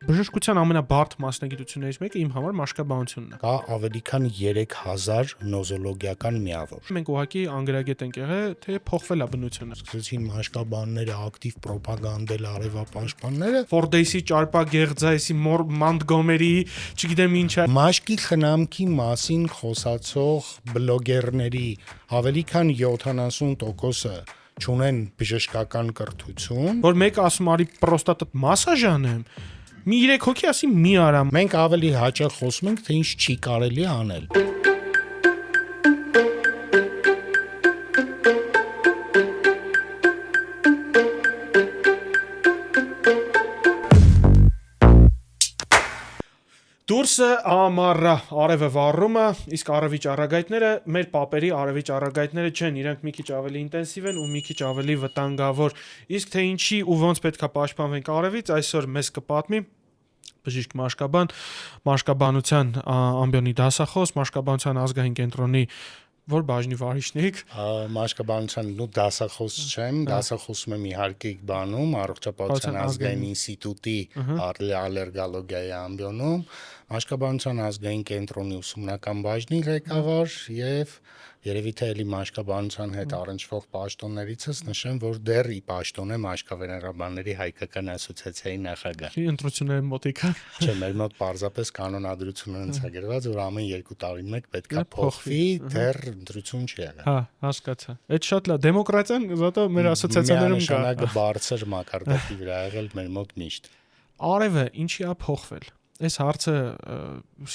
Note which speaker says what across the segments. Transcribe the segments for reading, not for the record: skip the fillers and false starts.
Speaker 1: Բժշկության ամենաբարդ մասնագիտություններից մեկը իմ համար մաշկաբանությունն է։
Speaker 2: Կա ավելի քան 3000 նոզոլոգիական միավոր։
Speaker 1: Մենք ուղղակի անգրագետ ենք եղել, թե փոխվել է բնությունը։
Speaker 2: Սկսեցին մաշկաբանները ակտիվ պրոպագանդել արևապաշտպանները։
Speaker 1: Ֆորդեյսի, Ճարպագեղձայսի, Մոնտգոմերի, չգիտեմ ինչա։
Speaker 2: Մաշկի խնամքի մասին խոսացող բլոգերների ավելի քան 70%-ը չունեն բժշկական կրթություն,
Speaker 1: Որ մեկը ասում արի պրոստատը մասաժ անեմ, մի 3 հոգի ասի մի արամ։
Speaker 2: մենք ավելի հաճախ խոսում ենք, թե ինչ չի կարելի անել։
Speaker 1: Դուրսը ամառա, արևը վառում է, իսկ արևի ճառագայթները, մեր պապերի արևի ճառագայթները չեն, իրենք մի քիչ ավելի ինտենսիվ են ու մի քիչ ավելի վտանգավոր։ Իսկ թե ինչի ու ոնց պետքա պաշտպանվենք արևից, այսօր մեզ կպատմի բժիշկ մաշկաբանության ամբիոնի դասախոս, մաշկաբանության ազգային կենտրոնի որ բաժնի վարիչնիկ
Speaker 2: Մաշկաբանության դասախոս չեմ, դասախոսում եմ իհարկե բանում, առողջապահության ազգային ինստիտուտի ալերգոլոգիայի ամբիոնում, մաշկաբանության ազգային կենտրոնի ուսումնական բաժնի ղեկավար եւ երևի թե էլի մաշկաբանության հետ առնչվող պաշտոններիցս նշեմ, որ դեռ ի պաշտոն է մաշկավեներաբանների հայկական ասոցիացիայի նախագահ։
Speaker 1: Ընտրությունների մոտիկա։
Speaker 2: Չէ, մեր մոտ պարզապես կանոնադրություն ընձեռագրված, որ ամեն 2 տարին մեկ պետքա փոխվի, դեռ ընտրություն չի եղել։
Speaker 1: Հա, հասկացա։ Այդ շատ լավ, դեմոկրատիան զատո մեր ասոցիացիաներում կա։
Speaker 2: Նշանակը բարձր մակարդակի վրա եղել մեր մոտ միշտ։
Speaker 1: Արևը ինչի է փոխվել։ Այս հարցը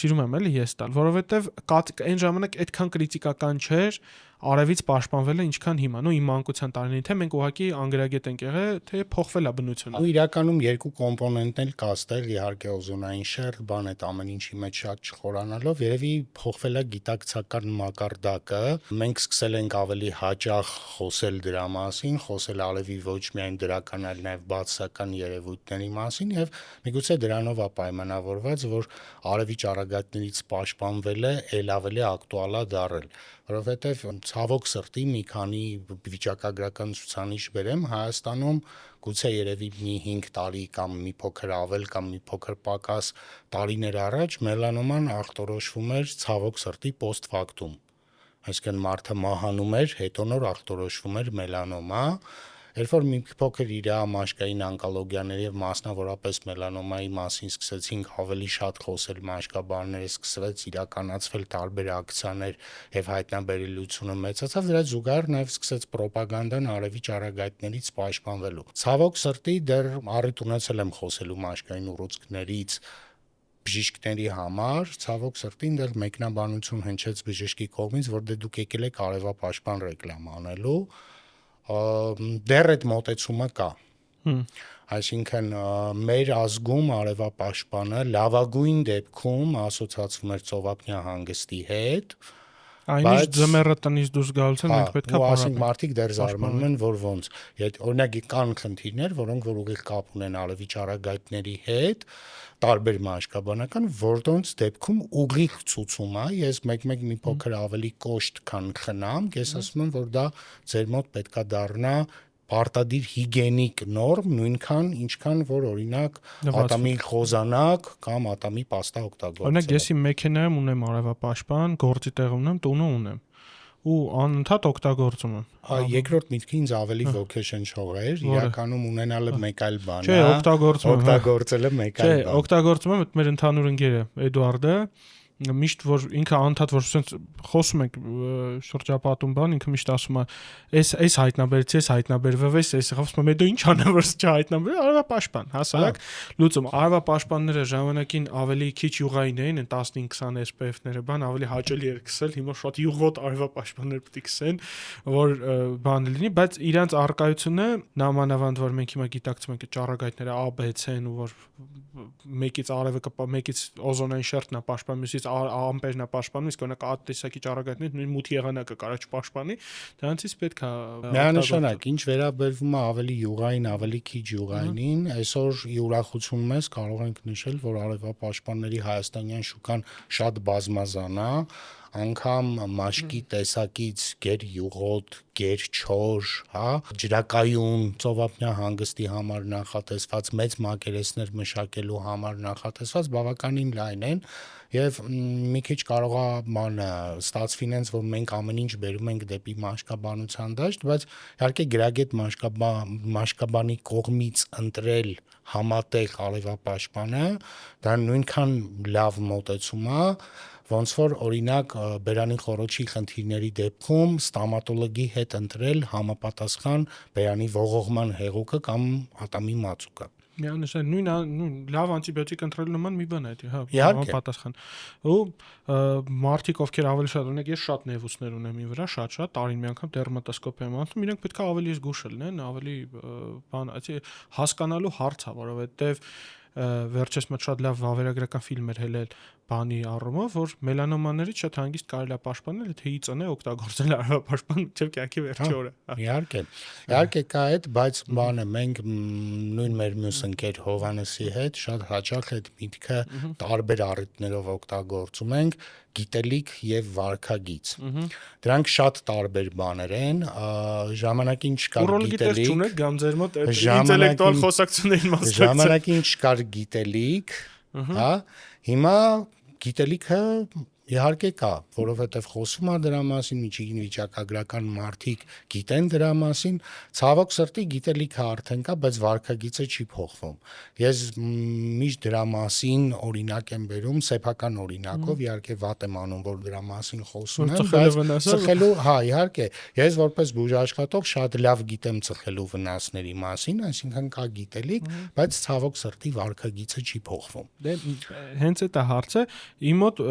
Speaker 1: սիրում եմ էլի ես տալ, որովհետև այն ժամանակ այդքան կրիտիկական չէր արևից պաշտպանվելը ինչքան հիմա, իմ մանկության տարիներին, թե մենք ուղղակի անգրագետ ենք եղել, թե փոխվել է բնությունը։
Speaker 2: Ու իրականում 2 կոմպոնենտն էլ կա ստեղ, իհարկե օզոնային շերտ, բան այդ ամեն ինչի մեջ շատ չխորանալով, երևի փոխվել է գիտակցական մակարդակը։ Մենք սկսել ենք ավելի հաճախ խոսել դրա մասին, խոսել արևի ոչ միայն դրական, այլ նաև բացասական երևույթների մասին եւ միգուցե դրանով է պայմանավորված, որ արևի ճառագայթներից պաշտպանվելը ել ավելի ակտուալ է դառել, որովհետեւ ցավոք սրտի մի քանի վիճակագրական ցուցանիշ բերեմ Հայաստանում գուցե երևի մի 5 տարի կամ մի փոքր ավել կամ մի փոքր պակաս տարիներ առաջ մելանոման ախտորոշվում էր ցավոք սրտի post factum, այսինքն մարդը մահանում էր, հետո նոր ախտորոշվում էր մելանոմա, երբ որ մի փոքր իր մաշկային օնկոլոգիաների եւ մասնավորապես մելանոմայի մասին սկսեցինք ավելի շատ խոսել մաշկաբանները, սկսվեց իրականացվել տարբեր ակցիաներ եւ հայտնաբերելիությունը մեծացավ, դրա զուգահեռ նաեւ սկսեց ռոպագանդան արևի ճառագայթներից պաշտպանվելու։ Ցավոք սրտի դեռ առիթ ունեցել եմ խոսելու մաշկային ուռուցքներից բժիշկների համար, ցավոք սրտին դեռ մեկնաբանություն հնչեց բժշկի կողմից, որ դուք եկել եք արևապաշտպան ռեկլամ անելու, դեռ այդ մոտեցումը կա։ Այսինքն մեր ազգում արևապաշտպանը լավագույն դեպքում ասոցացվում էր ծովափնյա հանգստի հետ,
Speaker 1: այնիշ ձմեռը տնից դուրս գալուց մենք պետք է
Speaker 2: ասենք մարդիկ դեռ զարմանում են, որ ոնց, օրինակ կան խնդիրներ, որոնք որ ուղիղ կապ ունեն արևի ճառագայթների հետ, տարբեր մաշկաբանական, որոնց դեպքում ուղիղ ցուցում է, ես մեկ-մեկ մի փոքր ավելի կոշտ, քան խնամ, ես ասում եմ, որ դա ձեր մոտ պետքա դառնա պարտադիր հիգիենիկ նորմ, նույնքան ինչքան որ օրինակ ատամի խոզանակ կամ ատամի պաստա օգտագործելը։
Speaker 1: Օրինակ ես իմ մեքենայում ունեմ արևապաշտպան, գործի տեղում ունեմ, տունը ունեմ ու անընդհատ օգտագործում եմ։
Speaker 2: Երկրորդ միտքը ինձ ավելի ոգեշնչող էր, իրականում ունենալը մեկ այլ բան է։
Speaker 1: Չէ,
Speaker 2: օգտագործելը մեկ այլ բան։
Speaker 1: Չէ, օգտագործում եմ մեր ընդհանուր ընկերը Էդուարդը, միշտ որ ինքը անդադ որ խոսում ենք շրջապատում բան, ինքը միշտ ասում է, այս հայտնաբերեցի, այս հայտնաբերվավ, այս եղավ, դու ինչ անեմ որ չհայտնաբեր, արևապաշտպան, հասարակ լուծում։ Արևապաշտպանները ժամանակին ավելի քիչ յուղային էին, 15-20 SPF-ները, բան ավելի հաճելի էր քսել, հիմա շատ յուղոտ արևապաշտպաններ պետք է քսեն, որ բան լինի, բայց իրանց արկայությունը նամանավանդ որ մենք հիմա գիտակցում ենք ճառագայթները A, B, C-ն ու որ մեկից արևը կպա, մեկից օզոնային շերտն է պաշտպանում, մյուսից ամպերն է պաշտպանում, իսկ օրինակ այդ տեսակի ճառագայթներից նույն մութ եղանակը կարա չպաշտպանի, դրանցից պետք է
Speaker 2: միանշանակ ինչ վերաբերվում է ավելի յուղային, ավելի քիչ յուղայինին, այսօր ուրախություն մեզ կարող ենք նշել, որ արևապաշտպանների հայաստանյան շուկան շատ բազմազան է, անգամ մաշկի տեսակից գեր յուղոտ, գեր չոր, հա, ջրակայուն, ծովափնյա հանգստի համար նախատեսված, մեծ մակերեսներ մշակելու համար նախատեսված բավականին լայն են եւ մի քիչ կարող է բանը ստացվի նենց որ մենք ամեն ինչ բերում ենք դեպի մաշկաբանության դաշտ, բայց իհարկե գրագետ մաշկաբանի կողմից ընտրել համատեղ արևապաշտպանը դա նույնքան լավ մոտեցում է ոնց որ օրինակ բերանի խոռոչի խնդիրների դեպքում ստոմատոլոգի հետ ընտրել համապատասխան բերանի ողողման հեղուկը կամ ատամի մածուկը
Speaker 1: Միանշան նույն լավ անտիբիոտիկ ընտրելու նման մի բան է դա, հա,
Speaker 2: Իհարկե։
Speaker 1: ու մարդիկ ովքեր ավելի շատ ունեք, ես շատ նեվուսներ ունեմ ի վրա, շատ, տարին մի անգամ դերմատոսկոպիա եմ անում, իրենք պետք է ավելի զգուշ լինեն, ավելի բան, հասկանալու հարց է, որովհետև վերջերս մոտ շատ լավ վավերագրական ֆիլմ էր հելել բանի առումով, որ մելանոմաներից շատ հանգիստ կարելի է պաշտպանել, եթե ԻԾՆ օգտագործել արևապաշտպան մինչև կյանքի վերջի օրը։
Speaker 2: Իհարկե կա այդ, բայց բանը մենք նույն մեր մյուս ընկեր Հովանեսի հետ շատ հաճախ այդ միտքը տարբեր առիթներով օգտագործում ենք գիտելիք եւ վարքագիծ։ Դրանք շատ տարբեր բաներ են, ժամանակին չկար գիտելիք,
Speaker 1: չունեք կամ ձեր մոտ ինտելեկտուալ խոսակցությունների մասնակցել։
Speaker 2: Ժամանակին չկար գիտելիք, հա, հիմա գիտելիքը իհարկե կա, որովհետև խոսում է դրա մասին, միջին վիճակագրական մարդիկ գիտեն դրա մասին, ցավոք սրտի գիտելիքը արդեն կա, բայց վարքագիծը չի փոխվում։ Ես միշտ դրա մասին օրինակ եմ բերում, սեփական օրինակով, իհարկե վատ եմ անում, որ դրա մասին խոսում եմ, բայց ծխելու, հա, իհարկե, ես որպես բուժաշխատող շատ լավ գիտեմ ծխելու վնասների մասին, այսինքն կա գիտելիք, բայց ցավոք սրտի վարքագիծը չի փոխվում։
Speaker 1: Դե հենց այդ է հարցը, իմ մոտ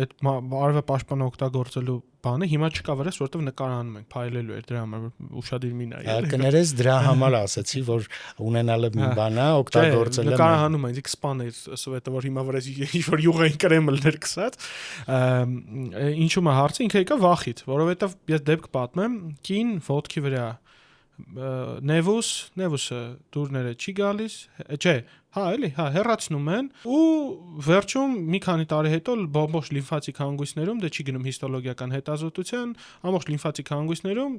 Speaker 1: այդ արևապաշտպանը օգտագործելու բանը հիմա չկա վրաս, որովհետև նկարանում ենք, փայլելու էր դրա համար ուշադիր մի նայել։
Speaker 2: Կներես դրա համար ասացի, որ ունենալը մի բան է, օգտագործելը
Speaker 1: նկարահանում են, սպաներ սովետը, որ հիմա վրաս ինչ-որ յուղային կրեմլներ կսած։ Ինչու՞ է հարցը, ինքը եկա վախից, որովհետև ես դեպք պատմեմ, կին ոտքի վրա նևուսը դուրները չի գալիս, չէ, հա, էլի, հա, հեռացնում են ու վերջում մի քանի տարի հետո բողբոջ լիմֆատիկ հանգույցներում, դե չի գնում հիստոլոգիական հետազոտության, ամբողջ լիմֆատիկ հանգույցներում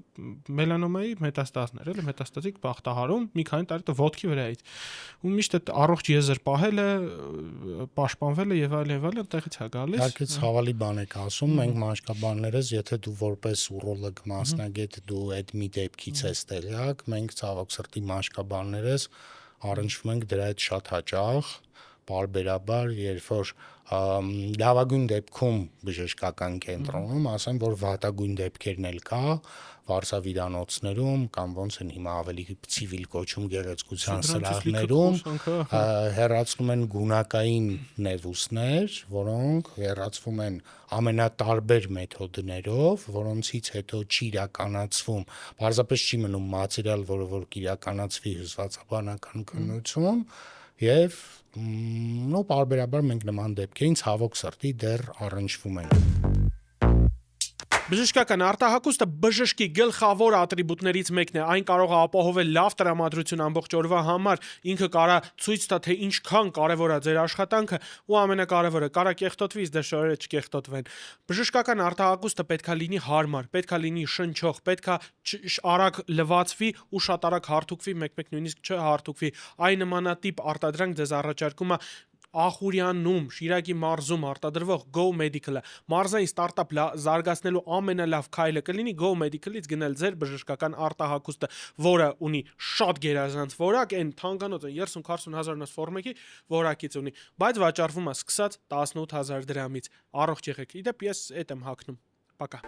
Speaker 1: մելանոմայի մետաստազներ, էլի, մետաստատիկ բախտահարում մի քանի տարի հետո ոտքի վրայից։ Ու միշտ այդ առողջ եզր պահելը, պաշտպանվելը եւ այլն տեղից է գալիս։
Speaker 2: Իհարկե ցավալի բան եք ասում, մենք մաշկաբաններս, եթե դու որպես ուրոլոգ մասնագետ դու այդ մի դեպքից ես տեղյակ, մենք ցավոք սրտի մաշկաբաններս առնչվում ենք դրա հետ շատ հաճախ, բարբերաբար, երբ որ լավագույն դեպքում բժշկական կենտրոնում, ասեմ, որ վատագույն դեպքերն էլ կա, վարսավիրանոցներում կամ ոնց են հիմա ավելի ցիվիլ կոչում գեղեցկության սրահներում, հեռացնում են գունակային նևուսներ, որոնք հեռացվում են ամենատարբեր մեթոդներով, որոնցից հետո չի իրականացվում, պարզապես չի մնում մատերիալ, որը որ կիրականացվի հյուսվածաբանական քննություն եւ բարբերաբար մենք նման դեպքերին ցավոք սրտի դեռ առնչվում ենք։
Speaker 1: Բժշկական արտահակուստը բժշկի գլխավոր ատրիբուտներից մեկն է, այն կարող է ապահովել լավ տրամադրություն ամբողջ օրվա համար, ինքը կարա ցույց տա, թե ինչքան կարևոր է ձեր աշխատանքը ու ամենակարևորը, կարա կեղտոտվի, իսկ դեռ շորերը չկեղտոտվեն։ Բժշկական արտահակուստը պետքա լինի հարմար, պետքա լինի շնչող, պետքա արագ լվացվի ու շատ արագ հարթուկվի, մեկ-մեկ նույնիսկ չհարթուկվի։ Այն նմանատիպ արտադրանք ձեզ առաջարկում է Ախուրյանում, Շիրակի մարզում արտադրվող Go Medical-ը։ Մարզային ստարտափ զարգացնելու ամենալավ քայլը կլինի Go Medical-ից գնել ձեր բժշկական արտահակուստը, որը ունի շատ գերազանց որակ, այն թանկանոց 30-40 հազարնոց ֆորմեկի որակից ունի, բայց վաճառվում է սկսած 18,000 դրամից։ Առողջ եղեք։ Իդեպ ես այդ եմ հագնում։ Պակա։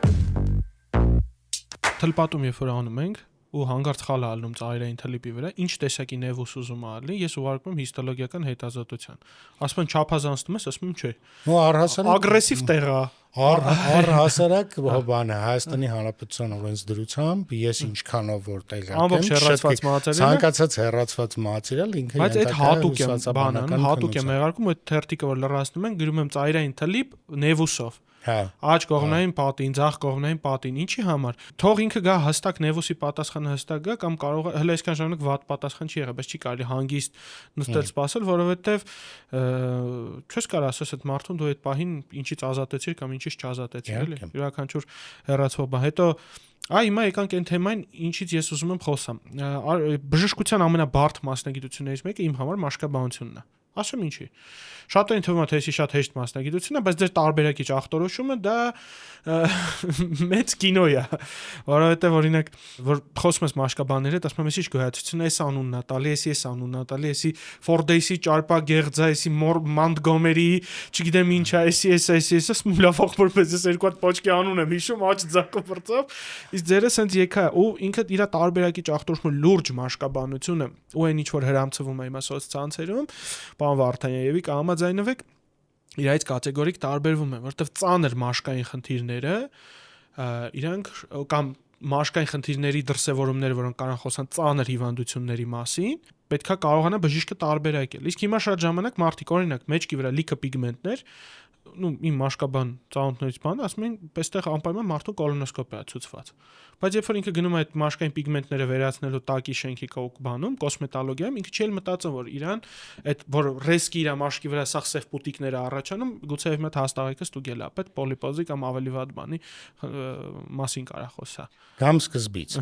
Speaker 1: Թլպատում երբ որ անում ենք ու հանգարց խալ ալնում ծայրային թլիպի վրա, ինչ տեսակի նևուս ուզում ալի, ես ուղարկում եմ հիստոլոգիական հետազոտության։ Ասում են չափազանցնում ես, ասում եմ չէ։
Speaker 2: Ու առհասարակ
Speaker 1: ագրեսիվ տեղ է։
Speaker 2: Առհասարակ բանը Հայաստանի Հանրապետության օրենսդրությամբ ես ինչքանով որ տեղյակ եմ, ցանկացած հեռացված մատերիալ ինքը
Speaker 1: բայց այդ հատուկ եմ եղարկում, այդ թերթիկը որ լրացնում են, գրում եմ ծայրային թլիպ նևուսով։ Աջ կողմնային պատին, ձախ կողմնային պատին, ինչի համար։ Թող ինքը գա հստակ Նևոսի պատասխանը հստակ գա կամ կարող է հələ այսքան ժամանակ վատ պատասխան չի եղել, բայց չի կարելի հանգիստ նստել սպասել, որովհետև չես կարող ասես այդ մարդուն դու այդ պահին ինչից ազատեցիր կամ ինչից չազատեցիր, էլի։ Յուրաքանչյուր հեռացող բան։ Հետո հիմա եկանք այն թեմային, ինչից ես ուզում եմ խոսամ։ Բժշկության ամենաբարդ մասնագիտություններից մեկը իմ համար մաշկաբանությունն է։ Ասում ինչի։ Շատերին թվում է թե էսի շատ հեշտ մասնագիտություն է, բայց դեր տարբերակիչ ախտորոշումը դա մեծ կինո է, որովհետև օրինակ որ խոսում ես մաշկաբանների հետ, ասում եմ էսի գոյացությունը էս անունն է տալի, էս անունն է տալի, էսի Ֆորդեյսի ճարպագեղձա, էսի Մոնտգոմերի, չգիտեմ ինչ է, էս լավ ողբորպես էս երկու հատ պոչկի անուն եմ հիշում, աչ ձակով բրծավ, իսկ ձերը սենց եկա ու ինքը իր տարբերակիչ ախտորոշումը լուրջ մաշկաբանությունը ու այն ինչ որ հրամցվում է հիմա սոցցանցերում, պարոն Վարդանյանը կհամաձայնվեք իրայից կատեգորիկ տարբերվում է, որովհետև ծանր մաշկային խնդիրները իրանք կամ մաշկային խնդիրների դրսևորումները, որոնք կարող խոսան ծանր հիվանդությունների մասին, պետքա կարողանա բժիշկը տարբերակել։ Իսկ հիմա շատ ժամանակ մարդիկ օրինակ մեջքի վրա լիքը պիգմենտներ, իմ մաշկաբան ծանոթներից բան, ասում են, այստեղ անպայման մարդու կոլոնոսկոպիա ցուցված։ Բայց երբ որ ինքը գնում է այդ մաշկային պիգմենտները վերացնելու տակի շենքի բանում, կոսմետոլոգիայում, ինքը չի էլ մտածում, որ իրան այդ որ ռեսկի իր մաշկի վրա սաղ սև պուտիկները առաջանում, գուցե մի հատ հաստաղեկը ստուգել է, ապետ պոլիպոզի կամ ավելի վատ բանի մասին կարա խոսա։
Speaker 2: Կամ սկզբից,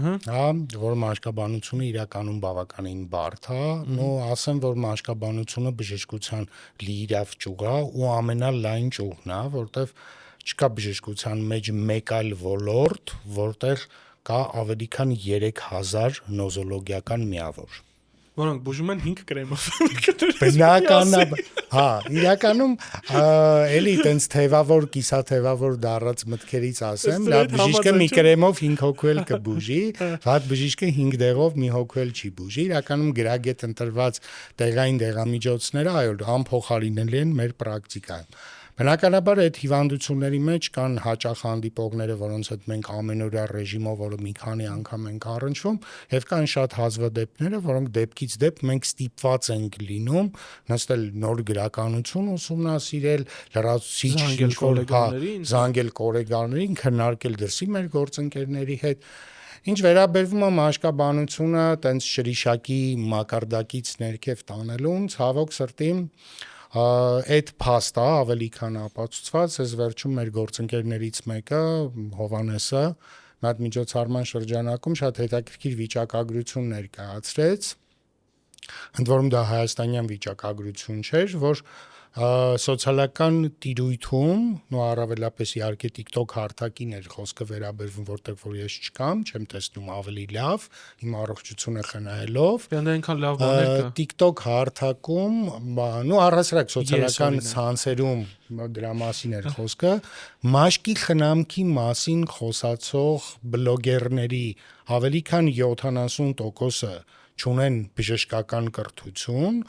Speaker 2: որ մաշկաբանությունը իրականում բավականին բարդ է, ու ասեմ, որ մաշկաբանությունը բժշկության լիիրավ ճյուղ է ու ամենալայն ճյուղն է, որտեվ չկա բժշկության մեջ մեկ այլ ոլորտ, որտեղ կա ավելի քան 3000 նոզոլոգիական միավոր,
Speaker 1: որոնք բուժում են 5 կրեմով։
Speaker 2: Իրականում էլի տենց թևավոր, կիսաթևավոր դառած մտքերից ասեմ, լավ բժիշկը մի կրեմով 5 հոգու էլ կբուժի, վատ բժիշկը 5 դեղով մի հոգու էլ չի բուժի, իրականում գրագետ ընտրված տեղային դեղամիջոցները այո, անփոխարինելի են մեր պրակտիկայում։ Բնականաբար այդ հիվանդությունների մեջ կան հաճախ հանդիպողները, որոնց հետ մենք ամենօրյա ռեժիմով, որը մի քանի անգամ ենք առնչվում, եւ կան շատ հազվադեպները, որոնք դեպքից դեպ մենք ստիպված ենք լինում նստել նոր գրականություն ուսումնասիրել, լրացուցիչ զանգել գոլեգաներին, քննարկել դրսի մեր գործընկերների հետ։ Ինչ վերաբերվում է մաշկաբանությունը, տենց շրիշակի մակարդակից ներքև տանելուն, ցավոք սրտի այդ փաստը ավելի քան ապացուցված, ես վերջում մեր գործընկերներից մեկը Հովանեսը մատ միջոցառման շրջանակում շատ հետաքրքիր վիճակագրություն ներկայացրեց, ընդ որում դա հայաստանյան վիճակագրություն չէր, որ սոցիալական տիրույթում, ու առավելապես իհարկե TikTok հարթակին էր խոսքը վերաբերվում, որտեղ որ ես չկամ, չեմ տեսնում ավելի լավ, իմ առողջությունը խնայելով։
Speaker 1: Այնքան լավ բաներ կա։
Speaker 2: TikTok հարթակում, առհասարակ սոցիալական ցանցերում դրա մասին էր խոսքը, մաշկի խնամքի մասին խոսացող բլոգերների ավելի քան 70%-ը չունեն բժշկական կրթություն,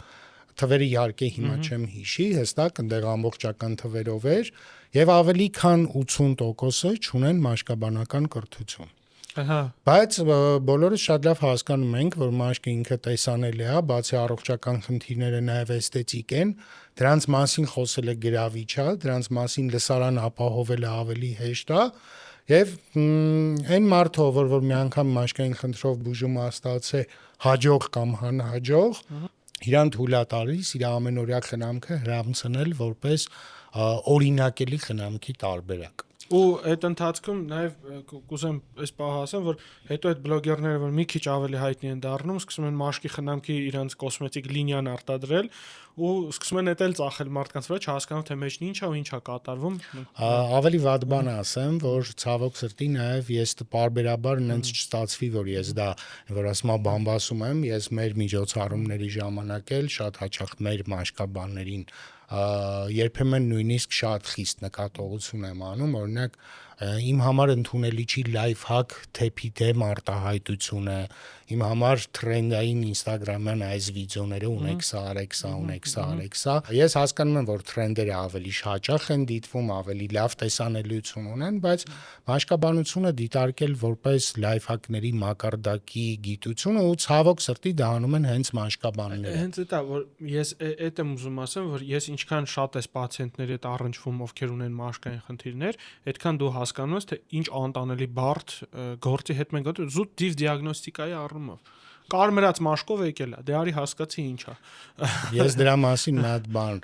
Speaker 2: թվերը իհարկե հիմա չեմ հիշի, հստակ այնտեղ ամբողջական թվերով էր, եւ ավելի քան 80%-ը չունեն մաշկաբանական կրթություն։ Բայց բոլորս շատ լավ հասկանում ենք, որ մաշկը ինքը տեսանելի է, բացի առողջական խնդիրները նաև էսթետիկ են, դրանց մասին խոսելը գրավիչ է, դրանց մասին լսարան ապահովելը ավելի հեշտ է, եւ այն մարդը, որ մի անգամ մաշկային խնդրով բուժումը ստացե հաջող կամ անհաջող, իրան թույլ է տալիս իր ամենօրյա խնամքը հրամցնել որպես օրինակելի խնամքի տարբերակ։
Speaker 1: Ու այդ ընթացքում նաև կուզեմ այս պահը ասեմ, որ հետո այդ բլոգերները, որ մի քիչ ավելի հայտնի են դառնում, սկսում են մաշկի խնամքի իրանց կոսմետիկ լինիան արտադրել ու սկսում են էտել ծախել մարդկանց վրա, չհասկանում թե մեջն ինչ է ու ինչ է կատարվում։
Speaker 2: Ավելի վատ բան ասեմ, որ ցավոք սրտի նաև ես պարբերաբար նենց չստացվի, որ ես դա, որ ասում եմ բամբասում եմ, ես մեր միջոցառումների ժամանակ էլ շատ հաճախ մեր մաշկաբաններին երբեմն նույնիսկ շատ խիստ նկատողություն եմ անում, օրինակ Իմ համար ընդունելի չի life hack թեփի դեմ արտահայտությունը, իմ համար trend-ային Instagram-յան այս վիդեոները ունեք սա, արեք սա, ունեք սա, արեք սա։ Ես հասկանում եմ, որ trend-երը ավելի հաճախ են դիտվում, ավելի լավ տեսանելիություն ունեն, բայց մաշկաբանությունը դիտարկել որպես life hack-ների մակարդակի գիտություն ու ցավոք սրտի դա անում են հենց մաշկաբանները։
Speaker 1: Հենց դա որ ես այդ եմ ուզում ասեմ, որ ես ինչքան շատ ես պացիենտների հետ առնչվում, ովքեր ունեն մաշկային խնդիրներ, այդքան դու հասկանում ես, թե ինչ անտանելի բարդ գործի հետ մենք զուտ դիվ դիագնոստիկայի առումով կարմրած մաշկով եկել է, դե արի հասկացի ինչ է։
Speaker 2: Ես դրա մասին մի հատ բան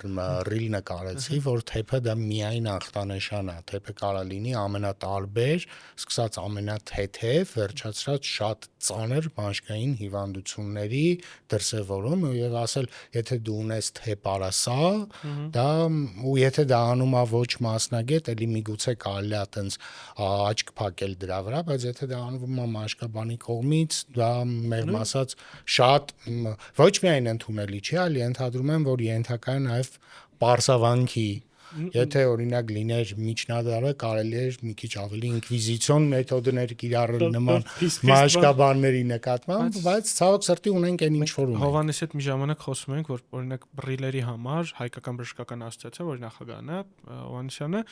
Speaker 2: ռիլ նկարեցի, որ թեփը դա միայն ախտանշան է, թեփը կարա լինի ամենատարբեր, սկսած ամենաթեթև, վերջացրած շատ ծանր մաշկային հիվանդությունների դրսևորում եւ ասել, եթե դու ունես թեփ արա սա, դա ու եթե դա անում է ոչ մասնագետ, էլի միգուցե կարելի է այտենց աչք փակել դրա վրա, բայց եթե դա անվում է մաշկաբանի կողմից, դա մեղմ շատ ոչ միայն ընդունելի չի, այլ ենթադրում եմ, որ ենթակա է նաև պարսավանքի։ Եթե օրինակ լիներ միջնադարը, կարելի էր մի քիչ ավելի ինկվիզիցիոն մեթոդներ կիրառել նման մաշկաբանների նկատմամբ, բայց ցավոք սրտի ունենք այն ինչ որ ունենք։
Speaker 1: Հովանեսի հետ մի ժամանակ խոսում ենք, որ օրինակ բրիլերի համար հայկական բժշկական ասոցիացիա, որ նախագահն է, Հովանեսյանը,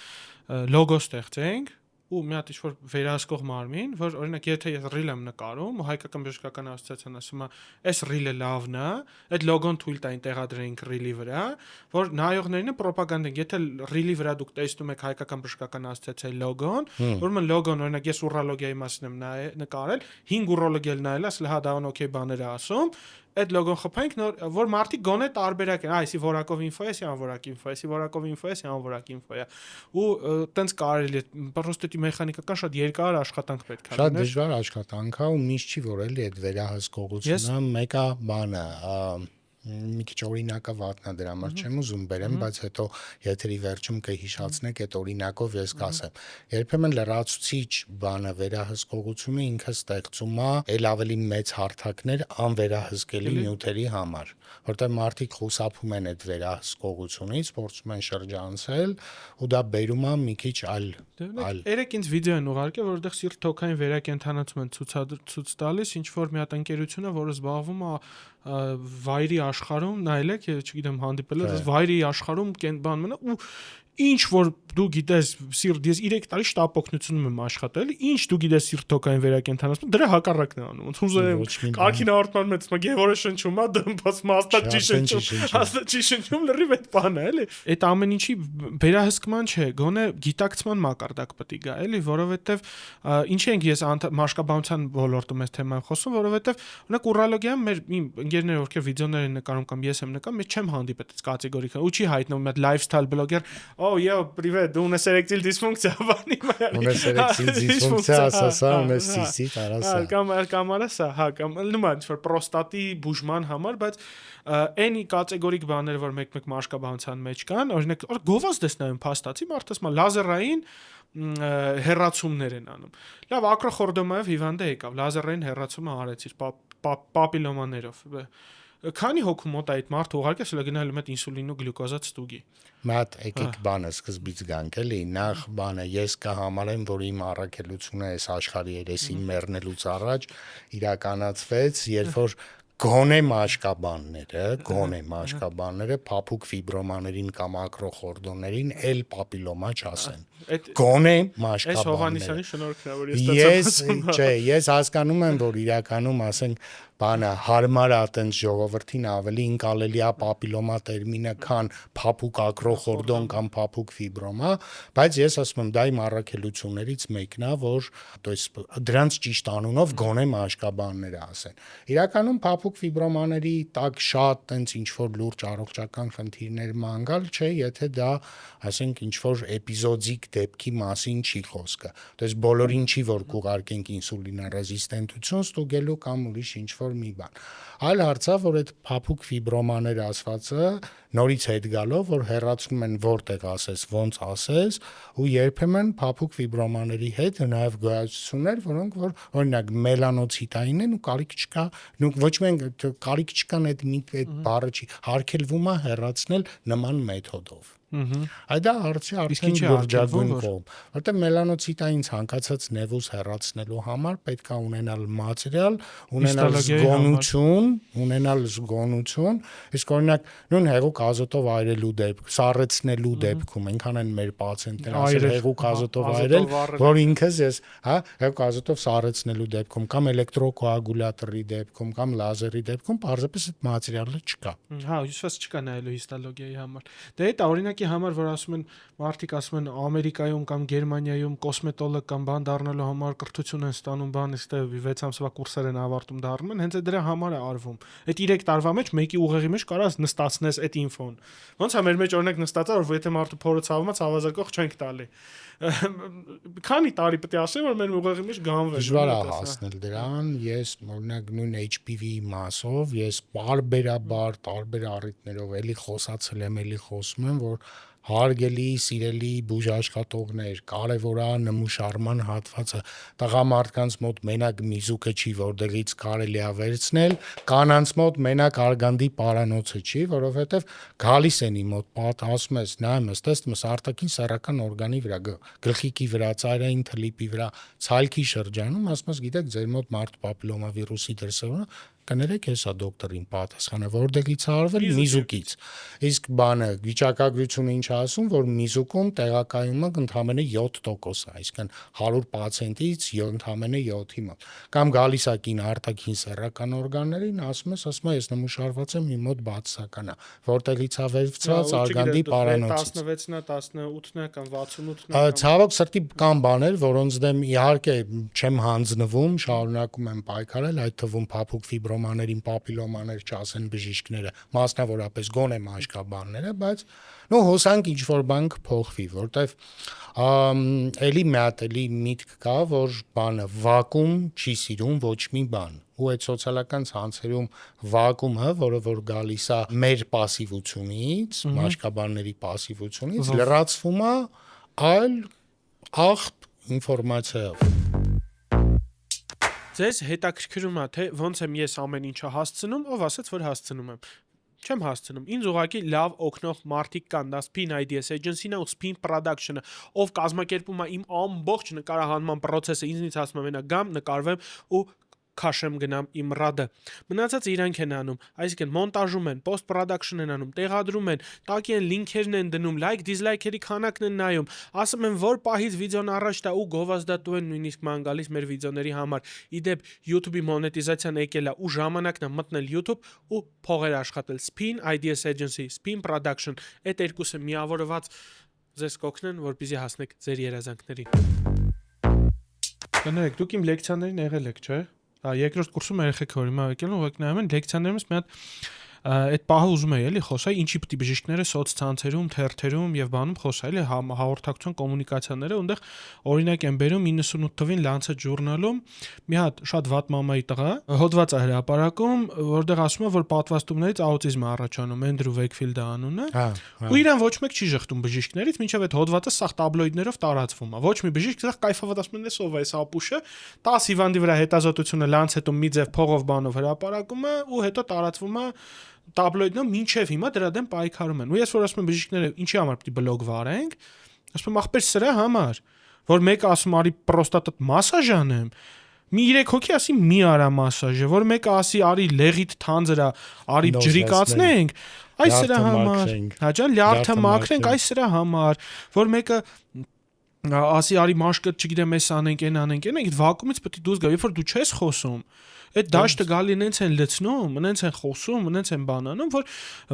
Speaker 1: լոգո ստեղծենք ու մի հատ ինչ-որ վերահսկող մարմին, որ օրինակ եթե ես ռիլ եմ նկարում, ու հայկական բժշկական ասոցիացիան ասում է, այս ռիլը լավն է, այդ լոգոն թույլ տային տեղադրենք ռիլի վրա, որ նայողներինը ռոպագանդեն, եթե ռիլի վրա դուք տեսնում եք հայկական բժշկական ասոցիացիայի լոգոն, ուրեմն լոգոն օրինակ ես ուրոլոգիայի մասին եմ նկարել, 5 ուրոլոգիա նայել, ասել հա դա օքեյ բաներ է ասում, այդ լոգոն խփենք նոր որ մարդիկ գոնե տարբերակ են, այսի որակով ինֆո է, այսի անորակ ինֆո է, այսի որակով ինֆո է, այսի անորակ ինֆո է։ Ու տենց կարելի է, պրոստը մեխանիկական շատ երկար աշխատանք պետք է
Speaker 2: լինի։ Շատ դժվար աշխատանք է ու միշտ չի որ էլի այդ վերահսկողությունը մեկը բանը մի քիչ օրինակը վատնա դրա համար չեմ ուզում բերեմ, բայց հետո եթերի վերջում կհիշացնեք այդ օրինակով ես կասեմ։ Երբեմն լրացուցիչ բանը վերահսկողությունը ինքը ստեղծում է ել ավելի մեծ հարթակներ անվերահսկելի նյութերի համար, որտեղ մարդիկ խուսափում են այդ վերահսկողությունից, փորձում են շրջանցել ու դա բերում է մի քիչ այլ
Speaker 1: Երեք ինձ վիդեո են ուղարկել, որտեղ սիրտ թոքային վերակենդանացում են ցույց տալիս, ինչ որ մի հատ ընկերություն է, որը զբաղվում է վայրի աշխարհում, նայեք, չգիտեմ, հանդիպել եք, վայրի աշխարհում կենբան մնա ու ինչ որ դու գիտես սիրտ ես 3 տարի շտապ օգնությունում եմ աշխատել, ինչ դու գիտես սիրտ թոքային վերակենդանացում, դրա հակառակն է անում։ Ոնց ուզում կարքին հաղորդման մեծ գևորը շնչում է, դմբաց հաստատ չի շնչում, հաստատ չի շնչում, լրիվ այդ բանը է, էլի։ Այդ ամեն ինչի վերահսկման չէ, գոնե գիտակցման մակարդակ պետք է գա, էլի, որովհետև ինչ ենք ես մաշկաբանության ոլորտում այս թեման խոսում, որովհետև օրինակ ուրոլոգիայում մեր ընկերները ովքեր վիդեոներ են նկարում կամ ես եմ նկարում, ես չեմ հանդիպել այդ կատեգորիկը, ու չի հայտնվում այդ lifestyle blogger, oh yo, привет, դու ունես էրեկտիլ դիսֆունկցիա, բանի մայա։
Speaker 2: Ունես էրեկտիլ դիսֆունկցիա, ասա, ունես սիսի, տարասա։
Speaker 1: Կամ արասա, հա, կամ նման ինչ որ պրոստատի բուժման համար, բայց այն կատեգորիկ բաներ, որ մեկ-մեկ մաշկաբանության մեջ կան, օրինակ գովազդ ես նայում փաստացի, մարդը ասում է լազերային հեռացումներ են անում։ Լավ, ակրոխորդոմայով հիվանդը եկավ, լազերային հեռացումը արեցիր պապիլոմաներով։ Քանի հոգու մոտ այդ մարդը ուղարկես էլ գնալու մետ ինսուլին ու գլյուկոզած ստուգի։
Speaker 2: Մատ եկեք բանը սկզբից գանք էլի, նախ բանը ես կհամարեմ, որ իմ առաքելությունը այս աշխարհի երեսին մեռնելուց առաջ իրականացվեց, երբ որ գոնե մաշկաբանները փափուկ ֆիբրոմաներին կամ ակրոխորդոներին էլ պապիլոմա չասեն։ Գոնե մաշկաբանները։
Speaker 1: Այս Հովանեսյանի շնորհքն է, որ ես ստացա։
Speaker 2: Ես հասկանում եմ, որ իրականում ասենք բանը հարմար է այտենց ժողովրդին ավելի ընկալելի է պապիլոմա տերմինը, քան փափուկ ակրոխորդոն կամ փափուկ ֆիբրոմա, բայց ես ասում եմ դա իմ առաքելություններից մեկն է, որ դրանց ճիշտ անունով գոնե մաշկաբանները ասեն։ Իրականում փափուկ ֆիբրոմաների տակ շատ տենց ինչ որ լուրջ առողջական խնդիրներ մանգալ չէ, եթե դա ասենք ինչ որ էպիզոդիկ դեպքի մասին չի խոսքը։ Դες բոլորին չի որ կուղարկենք ինսուլինառեզիստենտություն ստուգելու կամ ուրիշ ինչ որ մի բան։ Այլ հարցը, որ այդ փափուկ ֆիբրոմաներ ասվածը նորից հետ գալով, որ հեռացնում են որտեղ ասես, ոնց ասես, ու երբեմն փափուկ ֆիբրոմաների հետ նաև գոյացություններ, որոնք որ օրինակ մելանոցիտային են ու կարիք չկա, ոչ միայն կարիք չկան այդ բառը չի, հարգելվում է հեռացնել նման մեթոդով։ Այդ դա հարցի արդեն
Speaker 1: ինչի
Speaker 2: գրջագույն
Speaker 1: որ?
Speaker 2: կողմ, որտեղ մելանոցիտային ցանկացած նևուս հեռացնելու համար պետք է ունենալ մատերիալ, ունենալ զգոնություն, իսկ օրինակ նույն հեղուկ ազոտով այրելու դեպքում, սառեցնելու դեպքում, այնքան են մեր պացիենտները ասել հեղուկ ազոտով այրել, որ ինքս ես, հեղուկ ազոտով սառեցնելու դեպքում կամ էլեկտրոկոագուլյատորի դեպքում կամ լազերի դեպքում պարզապես այդ մատերիալը չկա։
Speaker 1: Հյուսված չկա նայելու հիստոլոգիայի համար։ Դե այդ օրինակի համար, որ ասում են մարդիկ ասում են Ամերիկայում կամ Գերմանիայում կոսմետոլոգ կամ բան դառնալու համար կրթություն են ստանում, բան այստեղ 6 ամսվա կուրսեր են ավարտում դառնում են, հենց այդ դրա համար է արվում։ Այդ 3 տարվա մեջ մեկի ուղեղի մեջ կարաս նստացնես այդ ինֆոն։ Ոնց է մեր մեջ օրինակ նստածա, որ եթե մարդը փորը ցավում է, ցավազրկող չենք տալի։ Քանի տարի պետք է ասեմ, որ մեր ուղեղի մեջ գանվեր։
Speaker 2: Դժվար է հասնել դրան, ես օրինակ նույն HPV մասով, ես բարբերաբար տարբեր առիթներով էլի խոսացել եմ, էլի խոսում եմ, որ հարգելի, սիրելի բուժաշխատողներ, կարևոր է նմուշարման հատվածը։ Տղամարդկանց մոտ մենակ միզուկը չի, որտեղից կարելի է վերցնել, կանանց մոտ մենակ արգանդի պարանոցը չի, որովհետև գալիս են իմ մոտ, ասում ես, նայում ես, տեսնում ես արտաքին սեռական օրգանի վրա, գլխիկի վրա, ծայրային թլիպի վրա, ցալքի շրջանում, ասում ես, գիտեք, ձեր մոտ մարդ պապիլոմավիրուսի դրսևորում կներեք, հեսա դոկտորին պատասխանը, որտեղից արվել միզուկից։ Իսկ բանը վիճակագրությունը ինչ ասում, որ միզուկում տեղակայումը ընդամենը 7% է, այսինքն 100 պացիենտից ընդամենը 7-ի մոտ։ Կամ գալիս է կին արտաքին սեռական օրգաններին, ասում է, ես նմուշարված եմ, իմ մոտ բացասական է, որտեղից է վերցված արգանդի պարանոցից։
Speaker 1: 16-ն է, 18-ն է կամ 68-ն է։
Speaker 2: Ցավոք սրտի կան բաներ, որոնց դեմ իհարկե չեմ հանձնվում, շարունակում եմ պայքարել, այդ թվում փափուկ ֆիբրոմաներին, պապիլոմաներ չասեն բժիշկները, մասնավորապես գոնե մաշկաբանները, բայց հոսանք ինչ որ բան կփոխվի, որտեվ էլի մի հատ էլի միտք կա, որ բանը վակուում չի սիրում ոչ մի բան։ Ու այդ սոցիալական ցանցերում վակուումը, որը որ գալիս է մեր пассивությունից, մաշկաբանների пассивությունից, լրացվում է այլ աղբ ինֆորմացիայով։
Speaker 1: Ձեզ հետաքրքրում է, թե ոնց եմ ես ամեն ինչը հասցնում, ով ասաց, որ հասցնում եմ։ Չեմ հասցնում։ Ինձ ուղղակի լավ օգնող մարդիկ կան, դա Spin IDS Agency-ն ու Spin Production-ը, ով կազմակերպում է իմ ամբողջ նկարահանման process-ը, ինձնից ասում եմ, գամ, նկարվեմ ու քաշեմ գնամ իմ ռադը։ Մնացածը իրանք են անում, այսինքն մոնտաժում են, post production են անում, տեղադրում են, տակի են լինքերն են դնում, like, dislike-երի քանակն են նայում, ասում են որ պահից վիդեոն առաջ տա ու գովազդատու են նույնիսկ ման գալիս մեր վիդեոների համար։ Իդեպ YouTube-ի մոնետիզացիան եկել է ու ժամանակն է մտնել YouTube ու փողեր աշխատել։ Spin IDS Agency, Spin Production, այդ երկուսը միավորված ձեզ կօգնեն, որպեսզի հասնեք ձեր երազանքներին։ Կներեք, դուք իմ լեկցիաներին եղել եք, չէ՞։ Երկրորդ կուրսում երեխեք որ հիմա եկել են ու նայում են լեկցիաներումս մի հատ այդ պահը ուզում էի էլի խոսալ, ինչի պիտի բժիշկները սոցցանցերում, թերթերում եւ բանում խոսա, էլի հաղորդակցություն կոմունիկացիաները, այնտեղ օրինակ են բերում 98 թվին Lancet Journal-ում մի հատ շատ վատ մամայի տղա հոդված է հրապարակում, որտեղ ասում է, որ պատվաստումներից աուտիզմ է առաջանում, Andrew Wakefield-ը անունը, ու իրան ոչ մեկ չի ժխտում բժիշկներից, մինչեւ այդ հոդվածը սաղ տաբլոիդներով տարածվում է։ Ոչ մի բժիշկ սաղ կայֆավատ ասում է, ով է այս ապուշը, 10 հիվանդի վրա հետազոտությունը Lancet-ում մի ձև փողով բանով հրապարակում է ու հետո տարածվում է տաբլոիդներով մինչև հիմա դրա դեմ պայքարում են։ Ու ես որ ասում եմ բժիշկները ինչի համար պիտի բլոգ վարենք, ասում եմ ախպեր սրա համար, որ մեկը ասում արի պրոստատատ մասաժ անեմ, մի 3 հոգի ասի մի արա մասաժը, որ մեկը ասի արի լեղիդ թանձրա, արի ջրիկացնենք, այս սրա համար, հաջան լյարդը մաքրենք, այս սրա համար, որ մեկը ասի արի մաշկը չգիտեմ էս անենք, այն անենք, այդ վակուումից պետք է դուրս գա, երբ որ դու չես խոսում, այդ դաշտը գալի նենց են լցնում, նենց են խոսում, նենց են բանանում, որ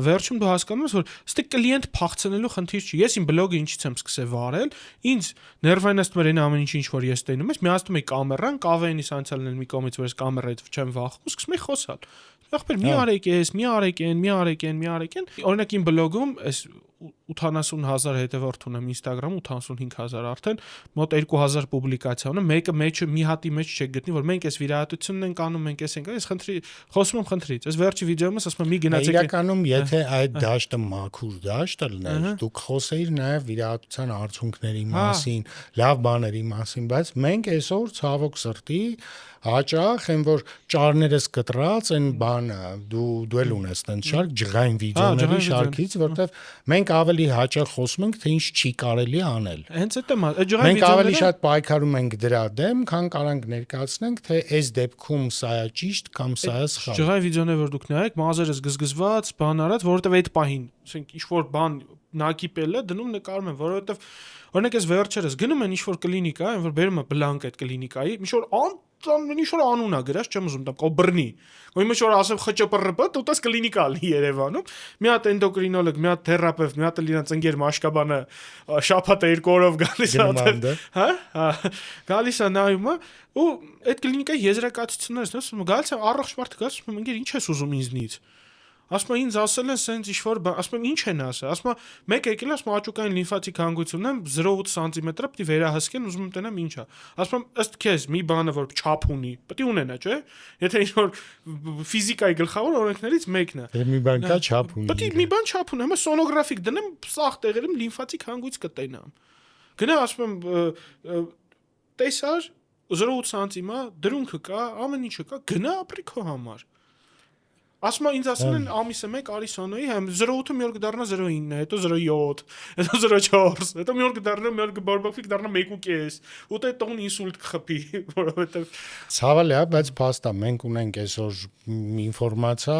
Speaker 1: վերջում դու հասկանում ես, որ ստե կլիենտ փախցնելու խնդիր չի։ Ես իմ բլոգը ինչից եմ սկսել վարել, ինձ ներվայնացնում էր այն ամեն ինչ որ ես տենում եմ, միացնում էի կամերան, կավեինիս անցյալն էլ մի կողմից որ ես կամերայից չեմ վախում, սկսում էի խոսալ։ Ախպեր մի արեք էս, մի արեք այն։ Օրինակ իմ բլոգում այս 80,000 հետևորդ ունեմ Instagram, 85,000 արդեն, մոտ 2,000 պուբլիկացիա ունեմ, մեկը մեջը մի հատի մեջ չեք գտնի, որ մենք այս վիրահատությունն ենք անում, մենք էս ենք, այս խնդրի, խոսում եմ խնդրից։ Այս վերջի վիդեոյում ասում եմ մի գնացեք։
Speaker 2: Իրականում, եթե այդ դաշտը մաքուր դաշտ լիներ, դուք խոսեիր նաև վիրահատության արդյունքների մասին, լավ բաների մասին, բայց մենք այսօր ցավոք սրտի հաճախ են որ ճարներս կտրած են բանը դու էլ ունես տենց շարք ջղային վիդեոների շարքից որտեվ մենք ավելի ավելի հաճախ խոսում ենք, թե ինչ չի կարելի անել։
Speaker 1: Հենց այդ է, այդ ջղայ
Speaker 2: Մենք ավելի
Speaker 1: վիդեոները
Speaker 2: շատ պայքարում ենք դրա դեմ, քան կարանք ներկայացնենք, թե այս դեպքում սա է ճիշտ կամ սա է սխալ։
Speaker 1: ջղայ վիդեոները որ դուք նայեք, մազերս գզգզված, բան արած, որովհետև այդ պահին, ասենք ինչ որ բան նակիպել է, դնում նկարում են, որովհետև օրինակ այս վերջերս գնում են ինչ որ կլինիկա, այն որ բերում է բլանկ այդ կլինիկայի, ինչ որ ինչ որ անուն է գրած, չեմ ուզում տամ, կոբրնի։ Ու ինչ որ ասեմ ԽՃՊՌՊ, դու տես կլինիկա լի Երևանում։ Մի հատ էնդոկրինոլոգ, մի հատ թերապևտ, մի հատ լինած ընկեր մաշկաբանը շաբաթը 2 օրով գալիս է։ Հա, գալիս է նայում է, ու այդ կլինիկայի եզրակացություններն ասում գալիս է առողջ մարդ գալիս, ասում ընկեր ինչ ես ուզում ինձնից։ Ասում ինձ ասել են սենց ինչ-որ բան, ասում ինչ են ասել, ասում մեկ եկել, ասում աճուկային լիմֆատիկ հանգույցն եմ 0.8 սանտիմետր պիտի վերահսկեն, ուզում եմ տենամ ինչա։ Ասում ըստ քեզ մի բանը որ չափ ունի, պիտի ունենա, չէ՞։ Եթե ինչ-որ ֆիզիկայի գլխավոր օրենքներից մեկն է։
Speaker 2: Մի բան կա չափ ունի։
Speaker 1: Պիտի մի բան չափ ունի, հիմա սոնոգրաֆիկ դնեմ, սաղ տեղերում լիմֆատիկ հանգույց կտենամ։ Գնա ասում տեսար 0.8 սանտիմա դրունքը կա, ամեն ինչը կա, գնա ապրի քո համար։ Ասում ինձ ասել են ամիսը 1 արի սոնոյի, համ 0.8-ը մի օր կդառնա 0.9, հետո 0.7, հետո 0.4, հետո մի օր կդառնա մի օր կբորբոքվի կդառնա 1.5, ու դե տոն ինսուլտ կխփի, որովհետև
Speaker 2: ցավալի է, բայց փաստա մենք ունենք այսօր ինֆորմացիա,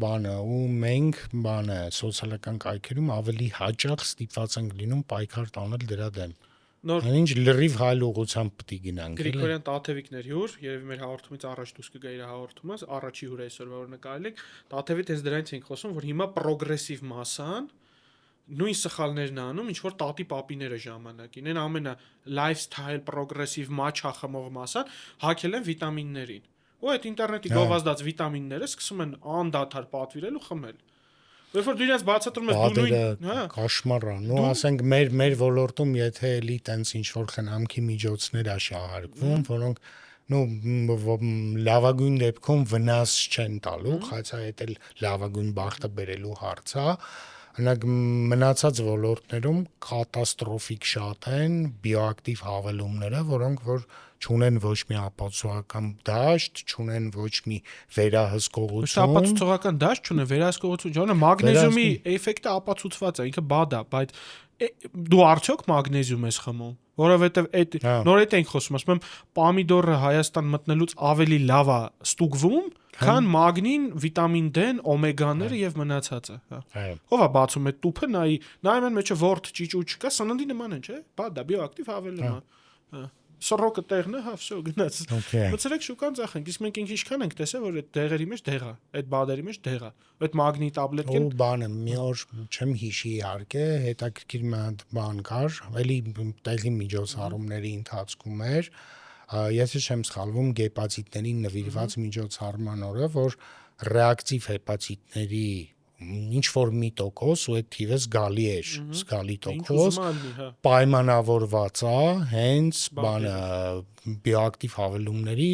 Speaker 2: բանը, ու մենք բանը սոցիալական կայքերում ավելի հաճախ ստիպված ենք լինում պայքար տանել դրա դեմ։ Ինչ լրիվ հայլ ուղղությամբ պիտի գնանք։
Speaker 1: Գրիգորյան Տաթևիկներ հյուր, երևի մեր հաղորդումից առաջ դուրս կգա իր հաղորդումը, առաջի հյուր այսօրվա որ նկարել ենք, Տաթևից հենց դրանից ենք խոսում, որ հիմա պրոգրեսիվ մասան նույն սխալներն անում, ինչ որ տատի պապիները ժամանակին, այն ամենա lifestyle progressive matcha խմող մասան հակել են վիտամիններին։ Ու այդ ինտերնետի գովազդած վիտամինները սկսում են անդադար պատվիրել ու խմել։ Որովհետև դու իրաց բացատրում ես դու նույն, հա,
Speaker 2: կաշմար է։ Նու ասենք մեր ոլորտում եթե էլի տենց ինչ որ խնամքի միջոցներ է շահարկվում, որոնք լավագույն դեպքում վնաս չեն տալու, խացա այդ էլ լավագույն բախտը բերելու հարց է։ Օրինակ մնացած ոլորտներում կատաստրոֆիկ շատ են բիոակտիվ հավելումները, որոնք որ չունեն ոչ մի ապացուցողական դաշտ, չունեն ոչ մի վերահսկողություն։
Speaker 1: Ապացուցողական դաշտ չունեն, վերահսկողություն չունեն, մագնեզիումի էֆեկտը ապացուցված է, ինքը բադ է, բայց դու արդյոք մագնեզիում ես խմում, որովհետև այդ նոր այդ ենք խոսում, ասում եմ, պամիդորը Հայաստան մտնելուց ավելի լավ է ստուգվում, քան մագնին, վիտամին D-ն, օմեգաները եւ մնացածը, հա։ Ով է բացում այդ տուփը, նայում են մեջը որտ ճիճու չկա, սննդի նման են, չէ՞։ Բադ է, բիոակտիվ հավելում է։ Հա։ Սռոկը տեղն է, հա, վсё, գնաց։ Մցրեք շուկան ծախենք, իսկ մենք ինչքան ենք տեսել, որ այդ դեղերի մեջ դեղ է, այդ բադերի մեջ դեղ է։ Այդ մագնի տաբլետքեն։
Speaker 2: Ու բանը մի օր չեմ հիշի իհարկե, հետաքրքիր մի հատ բան կար, էլի տեղի միջոցառումների ընթացքում էր, եթե չեմ սխալվում, գեպացիտներին նվիրված միջոցառման օրը, որ ռեակտիվ հեպատիտների ինչ որ մի տոկոս ու այդ թիվը զգալի էր, զգալի տոկոս պայմանավորված է հենց բանը բիոակտիվ հավելումների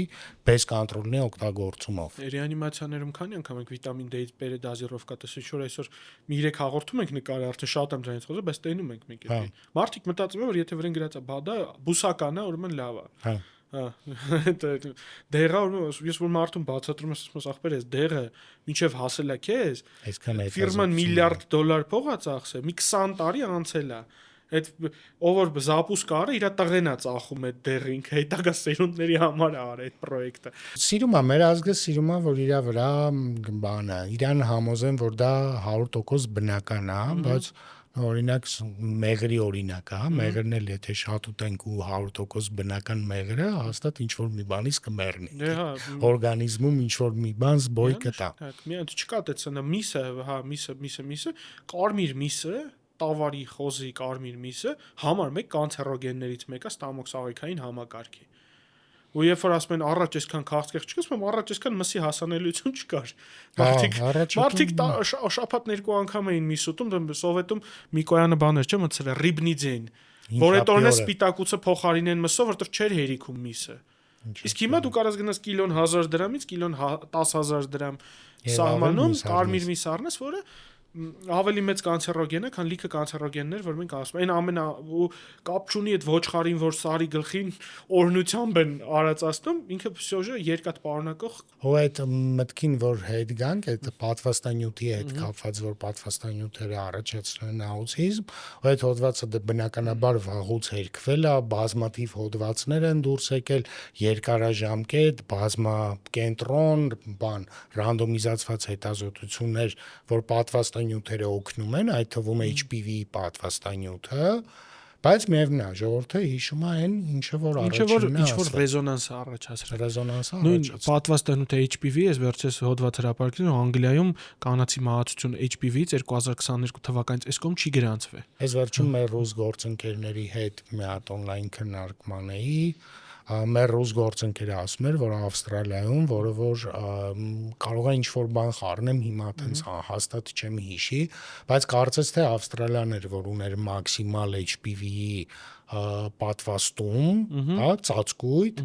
Speaker 2: բես կոնտրոլի օգտագործումով։
Speaker 1: Ռեանիմացիաներում քանի անգամ ենք վիտամին D-ից պերեդազիրովկա տեսել, շուտ այսօր մի 3 հաղորդում ենք նկարել, արդեն շատ եմ դրանից խոսել, բայց տենում ենք մենք այդ։ Մարդիկ մտածում են, որ եթե վրան գրած է բադա, բուսական է, ուրեմն լավ է։ Հա։ Դեղը ես որ մարդուն բացատրում եմ, ասում ախպեր ես դեղը մինչև հասել է քեզ, ֆիրման $1 միլիարդ փող է ծախսել, մի 20 տարի անցել է։ Այդ ով որ զապուսկ արը իր տղեն է ծախում այդ դեղը, ինքը հետագա սերունդների համար է արել այդ պրոյեկտը։
Speaker 2: Սիրում է մեր ազգը, սիրում է որ իր վրա բանը, իրան համոզեն որ դա 100% բնական է, բայց օրինակ մեղրի օրինակ է, մեղրն էլ եթե շատ ուտենք ու 100% բնական մեղրը, հաստատ ինչ որ մի բանից կմեռնի։ Օրգանիզմում ինչ որ մի բան զբոյ կտա։
Speaker 1: Մի հատ չկա դեցնա միսը, հա, միսը, կարմիր միսը, տավարի խոզի կարմիր միսը համար մեկ կանցերոգեններից մեկը ստամոքս աղիքային համակարգի։ Ու երբ որ ասում են առաջ այսքան քաղցկեղ չկա, ասում եմ առաջ այսքան մսի հասանելիություն չկար։ Մարդիկ շաբաթ 2 անգամ էին միս ուտում, սովետում Միկոյանը բաներ չէ մցրել ռիբնիձեն, որ այդ օրն է սպիտակուցը փոխարինեն մսով, որովհետև չէր հերիքում միսը։ Իսկ հիմա դու կարաս գնաս կիլոն 1000 դրամից կիլոն 10000 դրամ սահմանում կարմիր միս առնես, որը ավելի մեծ կանցերոգեն է, քան լիքը կանցերոգեններ, որ մենք ասում են ամենա ու կապ չունի այդ ոչխարին, որ սարի գլխին օրնությամբ են արածացնում, ինքը փսյոժը երկաթ պարունակող
Speaker 2: Ու այդ մտքին, որ հետ գանք, այդ պատվաստանյութի հետ կապված, որ պատվաստանյութերը առաջացնում են աուտիզմ, ու այդ հոդվածը դե բնականաբար վաղուց հերքվել է, բազմաթիվ հոդվածներ են դուրս եկել, երկարաժամկետ, բազմակենտրոն, ռանդոմիզացված հետազոտություններ, որ պատվաստանյութերը օգնում են, այդ թվում է HPV-ի պատվաստանյութը, բայց միևնույն է, ժողովուրդը հիշում է այն, ինչը որ առաջինն է
Speaker 1: ինչ-որ ռեզոնանս է առաջացրել։
Speaker 2: ռեզոնանսը
Speaker 1: Նույն
Speaker 2: առաջացրել։
Speaker 1: պատվաստանյութը HPV, ես վերջերս հոդված հրապարակեցի, Անգլիայում կանացի մահացություն HPV-ից 2022 թվականից այս կողմ չի գրանցվել։
Speaker 2: Ես վերջում մեր ռուս գործընկերների հետ մի հատ on-line քննարկման էի, մեր ռուս գործընկերը ասում էր, որ Ավստրալիայում, որը որ կարող է ինչ-որ բան խառնեմ, հիմա այդպես հաստատ չեմ հիշի, բայց կարծես թե Ավստրալիան էր, որ ուներ մաքսիմալ HPV-ի պատվաստում, հա, ծածկույթ,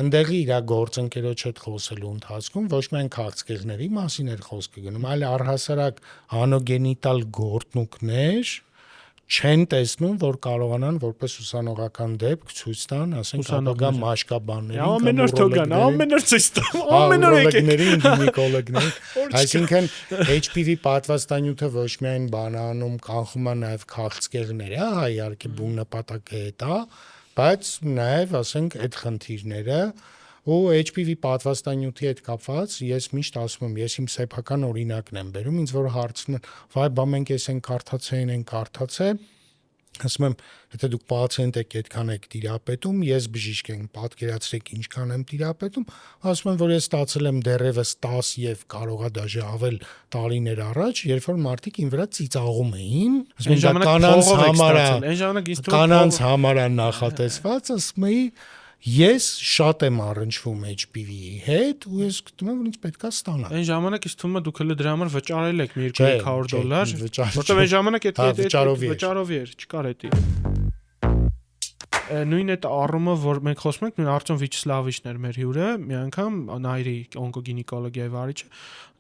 Speaker 2: ընդեղի իր գործընկերոջ հետ խոսելու ընթացքում ոչ միայն քաղցկեղների մասին էր խոսքը գնում, այլ առհասարակ անոգենիտալ գորտնուկներ չեն տեսնում, որ կարողանան որպես ուսանողական դեպք ցույց տան, ասենք ապագա մաշկաբաններին
Speaker 1: ամեն օր թողան, ամեն օր ցույց տամ, ամեն օր
Speaker 2: եկեք գինեկոլոգներին, այսինքն HPV պատվաստանյութը ոչ միայն բանանում կանխում է նաև քաղցկեղները, հա, իհարկե բուն նպատակը է, բայց նաև ասենք այդ խնդիրները ու HPV պատվաստանյութի հետ կապված ես միշտ ասում եմ, ես իմ սեփական օրինակն եմ բերում, ինձ որ հարցնում են, վայ, բա մենք էս են կարդացել, ասում եմ, եթե դուք պացիենտ եք, այդքան եք տիրապետում, ես բժիշկ եմ, պատկերացրեք ինչքան եմ տիրապետում, ասում եմ, որ ես ստացել եմ դեռևս 10 եւ կարող է դաժե ավել տարիներ առաջ, երբ որ մարդիկ ին վրա ծիծաղում էին, ասում են, դա կանանց համար է նախատեսված, ասում էի ես շատ եմ առնչվում HPV-ի հետ ու ես գտնում եմ, որ ինձ պետքա ստանալ։
Speaker 1: Այն ժամանակ ինձ թվում է դուք հենց դրա համար վճարել եք մի $200, որտեղ այն ժամանակ այդ վճարովի էր, չկար էդի։ Նույն այդ առումը, որ մենք խոսում ենք, նույն Արտյոմ Վիչսլավիչն էր մեր հյուրը, մի անգամ Նայրի օնկոգինեկոլոգիայի վարիչը,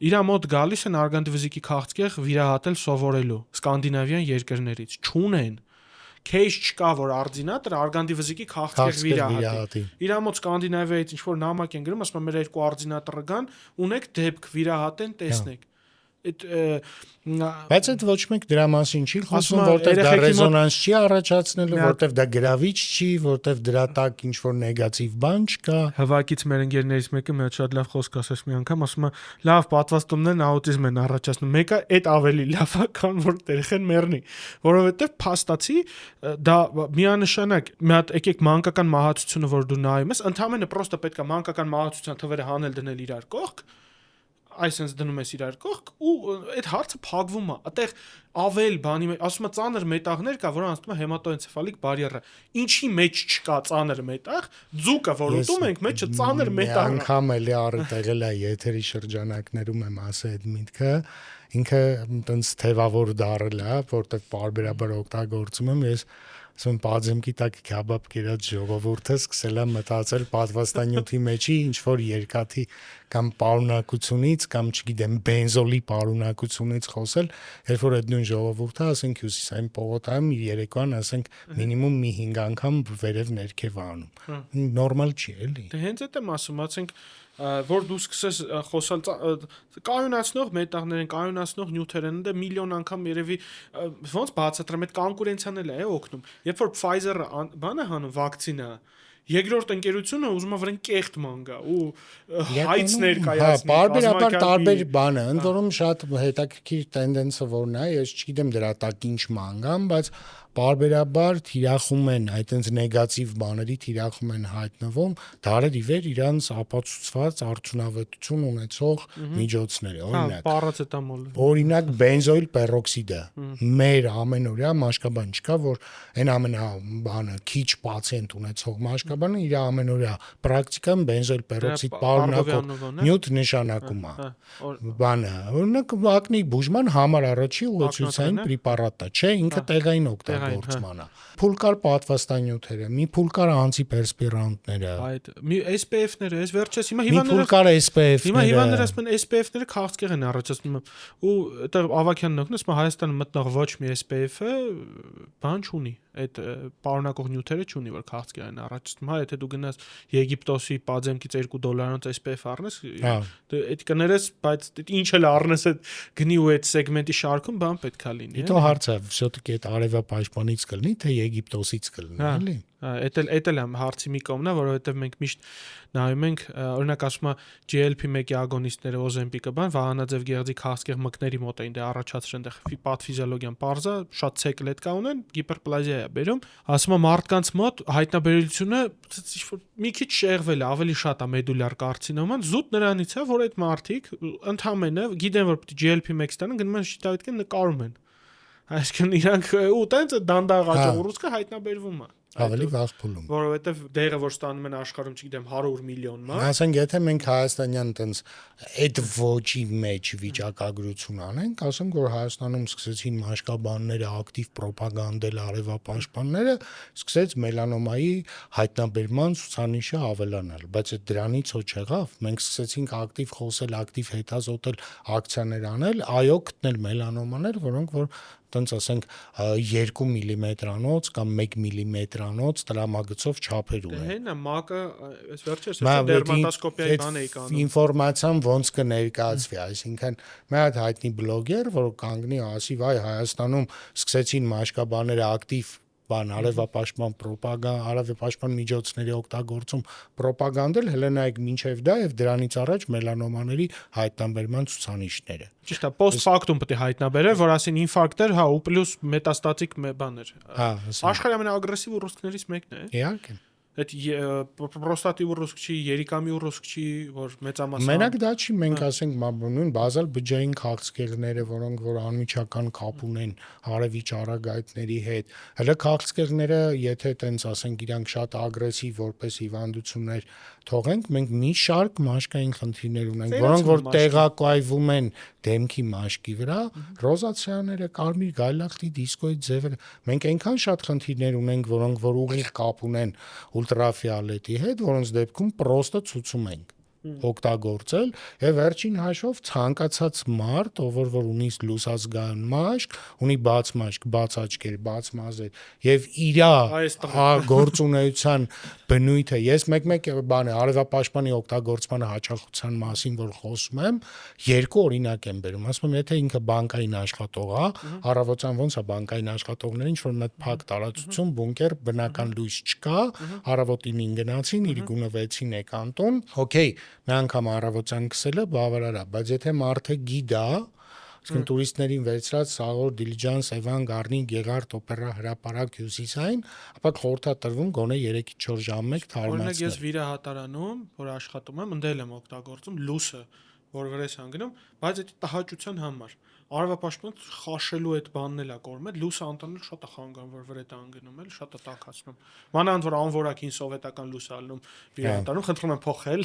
Speaker 1: իր մոտ գալիս են արգանդիվզիկի քաղցկեղ վիրահատել սովորելու սկանդինավյան երկրներից, չունեն case չկա, որ արձինատը արգանդիվզիկի քաղցկեղ վիրահատի։ Իր մոտ Սկանդինավիայից ինչ որ նամակ են գրում, ասում են մեր երկու արձինատը կան, ունեք դեպք վիրահատեն, տեսնեք։
Speaker 2: Բայց այդ ոչ մեկ դրա մասին չի խոսում, որտեղ դա ռեզոնանս չի առաջացնելու, որտեղ դա գրավիչ չի, որտեղ դրա տակ ինչ որ նեգատիվ բան չկա։
Speaker 1: Հվակից մեր ընկերներից մեկը մի հատ շատ լավ խոսք ասեց մի անգամ, ասում է, լավ պատվաստումներն աուտիզմ են առաջացնում։ Մեկը այդ ավելի լավ է, քան որ երեխան մեռնի, որովհետև փաստացի դա միանշանակ մի հատ եկեք մանկական մահացությունը, որ դու նայում ես, ընդհանրապես պրոստը պետք է մանկական մահացության թվերը հանել դնել իրար կողք, այսինքն դնում ես իրար կողք ու այդ հարցը փակվում է։ Այդտեղ ավել բանի մեջ ասում է ծանր մետաղներ կա, որոնց ասում է հեմատոենցեֆալիկ բարիերը։ Ինչի մեջ չկա ծանր մետաղ, ձուկը որ ուտում ենք, մեջը ծանր մետաղ։
Speaker 2: Անգամ էլի արտեղել է եթերի շրջանակներում եմ ասել այդ միտքը, ինքը տենց թևավոր դարել է, որտեղ բարբերաբար օգտագործում եմ ես ասում բաժեմքի տակ քաբաբ կերած ժողովուրդը սկսել է մտածել պատվաստանյութի մեջի ինչ որ երկաթի կամ պարունակությունից կամ չգիտեմ բենզոլի պարունակությունից խոսել, երբ որ այդ նույն ժողովուրդը ասենք հյուսիսային պողոտայում երեկոյան ասենք մինիմում մի 5 անգամ վերև ներքև անում։ Նորմալ չի էլի։
Speaker 1: Դե հենց այդ եմ ասում, ասենք որ դու սկսես խոսալ կայունացնող մետաղներ են, կայունացնող նյութեր են, դե միլիոն անգամ երևի ոնց բացատրեմ, այդ կոնկուրենցիան էլ է օգնում։ Երբ որ Pfizer-ը բանը հանում վակցինա, երկրորդ ընկերությունը ուզում է վրան կեղտ ման գա ու հայց ներկայացնի։
Speaker 2: Բարբերաբար տարբեր բան է, ընդ որում շատ հետաքրքիր տենդենսը որն է, ես չգիտեմ դրա տակ ինչ ման գամ, բայց բարբերաբար թիրախում են այդտենց նեգատիվ բաների թիրախում են հայտնվում դարերի վեր իրանց ապացուցված արդյունավետություն ունեցող միջոցները, օրինակ
Speaker 1: պարացետամոլը,
Speaker 2: օրինակ բենզոիլ պերօքսիդը մեր ամենօրյա մաշկաբան չկա, որ այն ամենաբանը քիչ պացիենտ ունեցող մաշկաբանը իր ամենօրյա պրակտիկան բենզոիլ պերօքսիդ պարունակող նյութ նշանակում է բանը, օրինակ ակնի բուժման համար առաջի ուղեցույցային պրեպարատը, չէ, ինքը տեղային օգտագործում օգտագործմանը։ Փուլ կար պատվաստանյութերը, մի փուլ կար անտիպերսպիրանտները։
Speaker 1: Այդ մի SPF-ները, այս վերջես հիմա
Speaker 2: Մի փուլ կար SPF-ները։
Speaker 1: Հիմա հիվանդները ասում են SPF-ները քաղցկեղ են առաջացնում ու այդտեղ Ավակյանն օգնես, մա Հայաստանը մտնող ոչ մի SPF-ը բան չունի, այդ պարունակող նյութերը չունի, որ քաղցկեղ են առաջացնում։ Հա, եթե դու գնաս Եգիպտոսի Պաձեմքից $2 SPF առնես, այդ կներես, բայց ինչ էլ առնես այդ գնի ու այդ սեգմենտի շարքում բան պետքա լինի։
Speaker 2: Դու հարց է, все-таки այդ արևապաշտպանից կլինի, թե Եգիպտոսից կլինի, էլի։
Speaker 1: Էդ էլ եմ հարցի մի կողմն է, որովհետև մենք միշտ նայում ենք, օրինակ ասում է GLP-1-ի ագոնիստները Ozempic-ը բան, վահանաձև գեղձի քաղցկեղ մկների մոտ էին դե առաջացրել այնտեղ պաթֆիզիոլոգիան պարզա, շատ ցե կլետկա ունեն, գիպերպլազիա է բերում, ասում է մարդկանց մոտ հայտնաբերությունը ինչ-որ մի քիչ շեղվել է, ավելի շատ է մեդուլյար կարցինոման, զուտ նրանից է, որ այդ մարդիկ ընդհանրապես գիտեն, որ GLP-1 ստանան, գնում են շիտավետքեն նկարում են։ Այսինքն իրանք ու տենց դանդաղ աճող ուռուցքը հայտնաբերվում է։
Speaker 2: Ավելի վաղ փուլում։
Speaker 1: Որովհետև դեղը որ ստանում են աշխարհում, չգիտեմ, 100 միլիոն մա։
Speaker 2: Ասենք, եթե մենք հայաստանյան տենց այդ ոճի մեջ վիճակագրություն անենք, ասենք, որ Հայաստանում սկսեցին մաշկաբանները ակտիվ պրոպագանդել արևապաշտպանները, սկսեց մելանոմայի հայտնաբերման ցուցանիշը ավելանալ, բայց այդ դրանից ոչ եղավ։ Մենք սկսեցինք ակտիվ խոսել, ակտիվ հետազոտել, ակցիաներ անել, այո, գտնել մելանոմաներ, որոնք որ տենց ասենք 2 մմ-անոց կամ 1 մմ-անոց տրամագծով չափեր ունեն։
Speaker 1: Դե հենա մակը այս վերջերս դերմատոսկոպիայի բան էի կանում։
Speaker 2: Ինֆորմացիան ոնց կներկայացվի, այսինքն մի հատ հայտնի բլոգեր, որ կանգնի ասի, վայ Հայաստանում սկսեցին մաշկաբաները ակտիվ բան արևապաշտպան միջոցների օգտագործում պրոպագանդել, հելենայք մինչև դա եւ դրանից առաջ մելանոմաների հայտնաբերման ցուցանիշները։
Speaker 1: Ճիշտ է, post factum պետք է հայտնաբերել, որ ասին ինֆարկտեր, հա, ու պլյուս մետաստատիկ բաներ։
Speaker 2: Հա,
Speaker 1: աշխարհի ամենաագրեսիվ ուռուցքներից մեկն է։
Speaker 2: Իհարկե։
Speaker 1: Այդ պրոստատի ուռուցք չի, երիկամի ուռուցք չի, որ մեծամասամբ։
Speaker 2: Մենակ դա չի, մենք ասենք նույն բազալ բջջային քաղցկեղները, որոնք որ անմիջական կապ ունեն արևի ճառագայթների հետ։ Հələ քաղցկեղները, եթե տենց ասենք իրանք շատ ագրեսիվ որպես հիվանդություններ թողենք, մենք մի շարք մաշկային խնդիրներ ունենք, որոնք որ տեղակայվում են դեմքի մաշկի վրա, ռոզացիաները, կարմիր գայլախտի դիսկոիդ ձևերը։ Մենք այնքան շատ խնդիրներ ունենք, որոնք որ ուղիղ կապ ունեն ուլտրաֆիոլետի հետ, որոնց դեպքում պրոստը ցուցում ենք օգտագործել եւ վերջին հաշվով ցանկացած մարդ, ով որ ունի լուսազգայուն մաշկ, ունի բաց մաշկ, բաց աչքեր, բաց մազեր եւ իրա գործունեության բնույթը, ես մեկ բան է արևապաշտպանի օգտագործման հաճախության մասին որ խոսում եմ, երկու օրինակ եմ բերում, ասում եմ, եթե ինքը բանկային աշխատող է, առավոտյան ոնց է բանկային աշխատողները ինչ որ մտ փակ տարածություն, բունկեր, բնական լույս չկա, առավոտին գնացին, իր գունը 6-ին եկան տուն, օքեյ մի անգամ առավոտյան քսելը բավարար է, բայց եթե մարդը գիտա, ասենք տուրիստներին վերցրած Սաղոր, Դիլիջան, Սևան, Գառնի, Գեղարդ, Օպերա, Հրապարակ, Հյուսիսային, ապա խորհրդատրվում գոնե 3-4 ժամ մեկ թարմացնել։
Speaker 1: Օրինակ ես վիրահատարանում, որ աշխատում եմ, ընդել եմ օգտագործում լուսը, որ վրես անգնում, բայց այդ տհաճության համար արևապաշտպան խաշելու այդ բանն էլա կորում է, լուսը անտանել շատ է խանգարում, որ վրետ անգնում էլ, շատ է տաքացնում։ Մանավանդ որ անորակին սովետական լուս ալնում վիրահատարում, խնդրում եմ փոխել։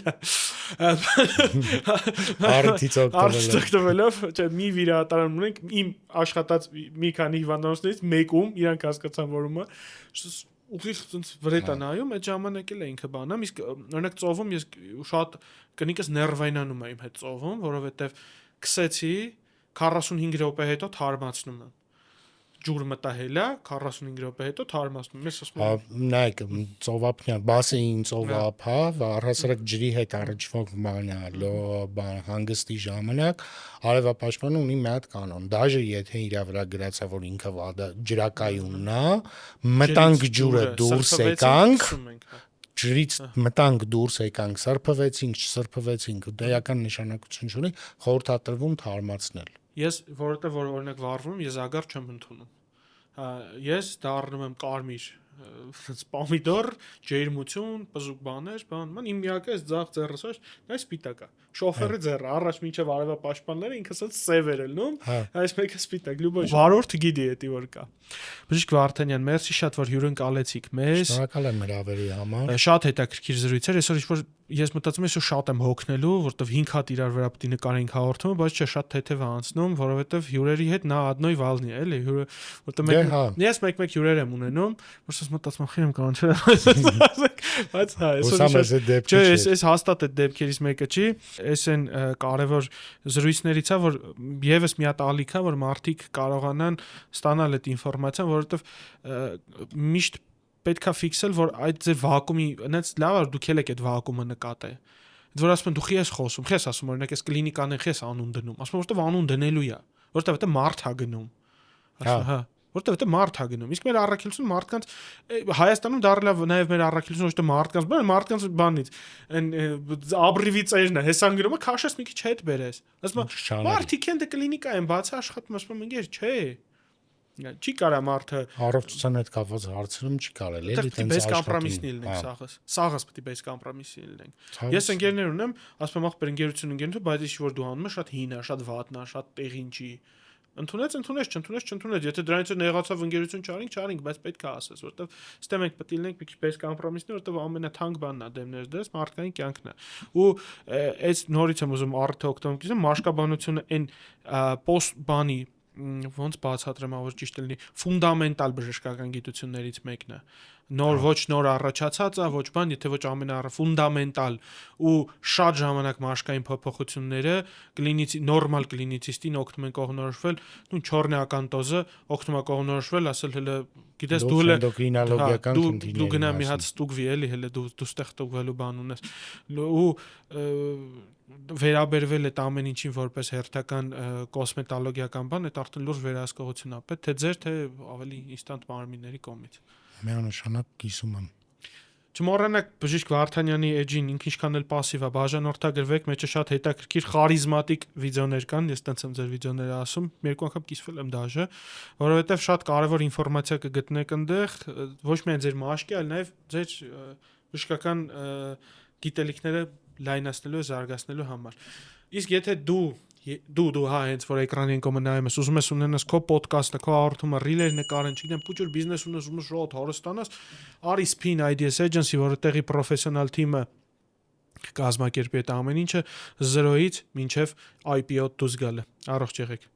Speaker 2: Արդից
Speaker 1: օգտվելով, չէ, մի վիրահատարում ունենք, իմ աշխատած մի քանի հիվանդանոցներից մեկում իրանք հասկացան որումը ուղիղ ցած վրետ է նայում, այդ ժամանակ էլ է ինքը բանամ, իսկ օրինակ ծովում ես շատ կնիկս ներվայնանում եմ հետ ծովում, որովհետև քսեցի 45 րոպե հետո թարմացնում եմ։ Ջուր մտահելա 45 րոպե հետո թարմացնում եմ։ Ես ասում եմ,
Speaker 2: նայեք, ծովափնյա, բասեին ծովափ, հա, առհասարակ ջրի հետ առնչվող բան հանգստի ժամանակ արևապաշտպանը ունի մի հատ կանոն։ Դաժե եթե իր վրա գրած է, որ ինքը վադա ջրակայունն է, մտանք ջուրը դուրս եկանք, ջրից մտանք դուրս եկանք, սրբվեցինք, չսրբվեցինք, դեական նշանակություն չունի, խորհրդատրվում թարմացնել։
Speaker 1: Ես որովհետև որ օրինակ վառվում եմ, ես ագար չեմ ընդունում։ Ես դառնում եմ կարմիր պոմիդոր, ջերմություն, պզուկ բաներ, բան, իմ միակը էս ձախ ձեռս ոչ, դա սպիտակ է։ Շոֆերի ձեռը առաջ մինչև արևապաշտպանները ինքս էլ սև էր ելնում, այս մեկը սպիտակ, լյուբոյ։ Վարորդ գիտի էդի որ կա։ Բժիշկ Վարդանյան, մերսի շատ որ հյուրընկալեցիք մեզ։
Speaker 2: Շնորհակալ եմ հրավերի համար։
Speaker 1: Շատ հետաքրքիր զրույց էր, այսօր ինչ որ ես մտածում եմ, շատ եմ հոգնելու, որովհետև 5 հատ իրար վրա պետք է նկարենք հաղորդումը, բայց չէ, շատ թեթև է անցնում, որովհետև հյուրերի հետ նա одной волне, էլի, որովհետև ես մեկ հյուրեր եմ ունենում, որովհետև մտածում եմ, խիրեմ կանչել, բայց հա, այս հաստատ այդ դեպքերից մեկը չի, այս այն կարևոր զրույցներից է, որ եւս մի հատ ալիք է, որ մարդիկ կարողանան ստանալ այդ ինֆորմացիան, որովհետև միշտ պետքա ֆիքսել, որ այդ ձեր վակուումի, այնց լավ է, դուք եք այդ վակուումը նկատել։ Այդ որ ասում են դու խի ես խոսում, խի ես ասում, օրինակ այս կլինիկանեն խի ես անուն դնում, ասում որտեվ անուն դնելու է, որտեվ դա մարդ է գնում։ Ասում հա, որտեվ դա մարդ է գնում։ Իսկ մեր առաքելությունը մարդկանց Հայաստանում դառնալ նաև մեր առաքելությունը ոչ թե մարդկանց բանից, այն աբրիվիցերն է, հեսան գրումը քաշես մի քիչ հետ բերես։ Ասում մարդիկ են դե կլինիկա են բացի աշխատում, ասում են ինգեր չէ։ Չի կարա մարդը
Speaker 2: առողջության հետ կապված հարցերում չի կարել էլի
Speaker 1: տենց բես կոմպրոմիսնի լինենք սաղս պետք է բես կոմպրոմիսնի լինենք ես ընկերներ ունեմ ասում եմ ախպեր ընկերություն ընկերություն բայց ինչ որ դու անում ես շատ հին է շատ վատնա շատ տեղին չի ընդունեց եթե դրանից նեղացավ ընկերություն չարինք բայց պետք է ասես որովհետև ստե մենք պետք է լինենք մի քիչ բես կոմպրոմիսնի որովհետև ամենաթանկ բանն է դեմներս դες մարդկային կյանքն է ու այս նորից եմ ուզում առիթը օգտագործեմ մաշկաբանությունը այն post բանի ոնց բացատրեմավոր ճիշտ լինի ֆունդամենտալ բժշկական գիտություններից մեկն է նոր ոչ նոր առաջացած է ոչ բան եթե ոչ ֆունդամենտալ ու շատ ժամանակ մաշկային փոփոխությունները նորմալ կլինիցիստին օգնում են կողմնորոշվել նույն չորնեական դոզը օգնում է կողմնորոշվել ասել հələ գիտես դու
Speaker 2: էնդոկրինոլոգիական
Speaker 1: դու գնա մի հատ ստուգվի էլի հələ դու ստեղ ստուգվելու բան ունես ու վերաբերվել այդ ամեն ինչին որպես հերթական կոսմետոլոգիական բան, այդ արդեն լուրջ վերահսկողություն է պետք, թե ձեր, թե ավելի ինստանտ մարմինների կողմից։
Speaker 2: Միանշանակ կիսում եմ։
Speaker 1: Չմոռանաք բժիշկ Վարդանյանի էջին ինքը ինչքան էլ пассив է, բաժանորդագրվեք, մեջը շատ հետաքրքիր խարիզմատիկ վիդեոներ կան, ես տենց եմ ձեր վիդեոները ասում, մի երկու անգամ կիսվել եմ դաժե, որովհետև շատ կարևոր ինֆորմացիա կգտնեք այնտեղ, ոչ միայն ձեր մաշկի, այլ նաև ձեր բժշկական գիտելիքները լայնացնելու, զարգացնելու համար։ Իսկ եթե դու հա հենց որ էկրանին կոմը նայում ես, ուզում ես ունենաս քո ոդկասթը, քո հաղորդումը, ռիլեր նկարեն, չգիտեմ, փոքր բիզնես ունես, ուզում ես շոտ հարստանաս, արի Spin Ideas Agency, որը տեղի պրոֆեսիոնալ թիմը կազմակերպի այդ ամեն ինչը 0-ից մինչև IPO դուրս գալը։ Առողջ եղեք։